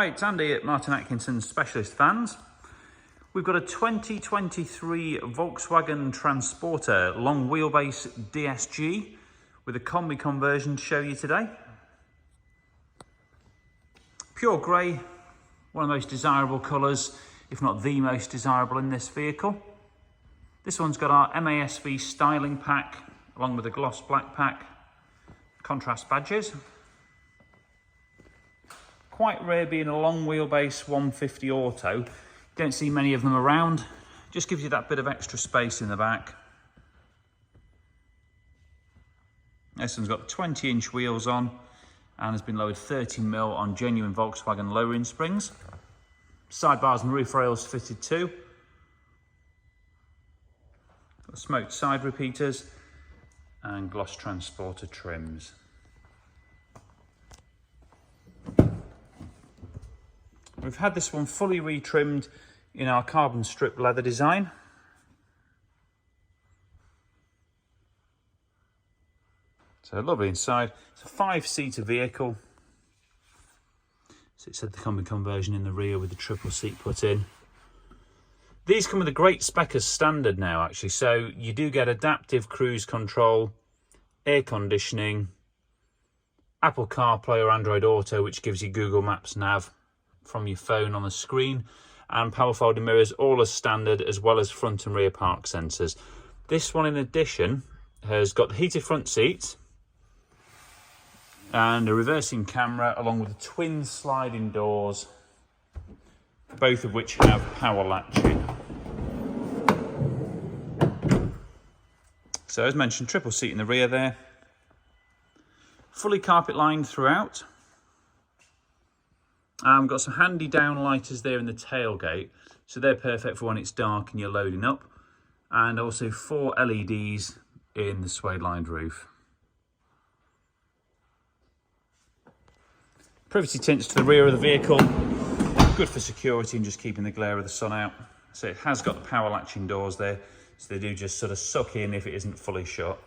Hi, it's Andy at Martin Atkinson's Specialist Vans. We've got a 2023 Volkswagen Transporter long wheelbase DSG with a Kombi conversion to show you today. Pure grey, one of the most desirable colours, if not the most desirable in this vehicle. This one's got our MASV styling pack along with a gloss black pack, contrast badges. Quite rare being a long wheelbase 150 auto. Don't see many of them around. Just gives you that bit of extra space in the back. This one's got 20-inch wheels on and has been lowered 30mm on genuine Volkswagen lowering springs. Sidebars and roof rails fitted too. Got smoked side repeaters and gloss transporter trims. We've had this one fully retrimmed in our carbon strip leather design. So lovely inside. It's a 5-seater vehicle. So it's had the Kombi conversion in the rear with the triple seat put in. These come with a great spec as standard now actually. So you do get adaptive cruise control, air conditioning, Apple CarPlay or Android Auto, which gives you Google Maps nav from your phone on the screen, and power folding mirrors all as standard, as well as front and rear park sensors. This one in addition has got the heated front seats and a reversing camera along with the twin sliding doors, both of which have power latching. So as mentioned, triple seat in the rear there, fully carpet lined throughout. Got some handy downlighters there in the tailgate, so they're perfect for when it's dark and you're loading up, and also 4 LEDs in the suede lined roof. Privacy tints to the rear of the vehicle, good for security and just keeping the glare of the sun out. So it has got the power latching doors there, so they do just sort of suck in if it isn't fully shut.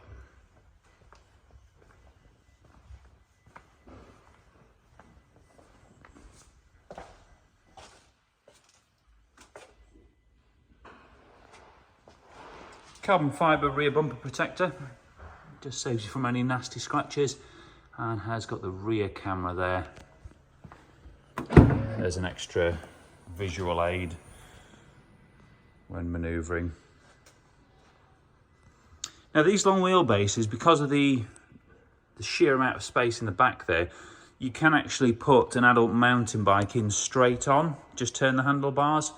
Carbon fibre rear bumper protector, just saves you from any nasty scratches, and has got the rear camera there. There's an extra visual aid when manoeuvring. Now these long wheelbases, because of the sheer amount of space in the back there, you can actually put an adult mountain bike in straight on, just turn the handlebars.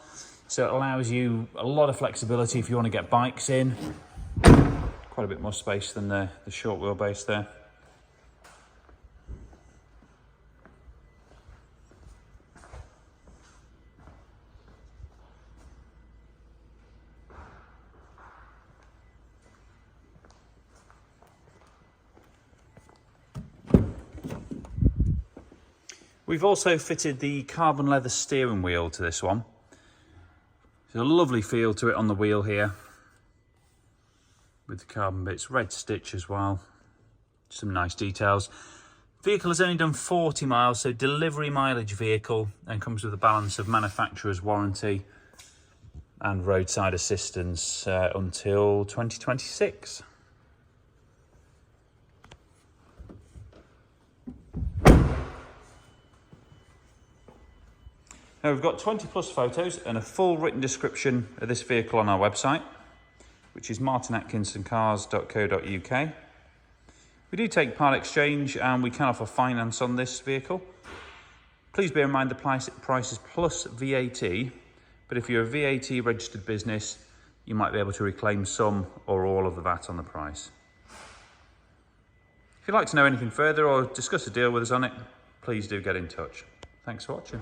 So it allows you a lot of flexibility if you want to get bikes in. Quite a bit more space than the short wheelbase there. We've also fitted the carbon leather steering wheel to this one. There's a lovely feel to it on the wheel here with the carbon bits, red stitch as well, some nice details. Vehicle has only done 40 miles, so delivery mileage vehicle, and comes with a balance of manufacturer's warranty and roadside assistance until 2026. Now we've got 20+ photos and a full written description of this vehicle on our website, which is martinatkinsoncars.co.uk. We do take part exchange and we can offer finance on this vehicle. Please bear in mind the price is plus VAT, but if you're a VAT registered business, you might be able to reclaim some or all of the VAT on the price. If you'd like to know anything further or discuss a deal with us on it, please do get in touch. Thanks for watching.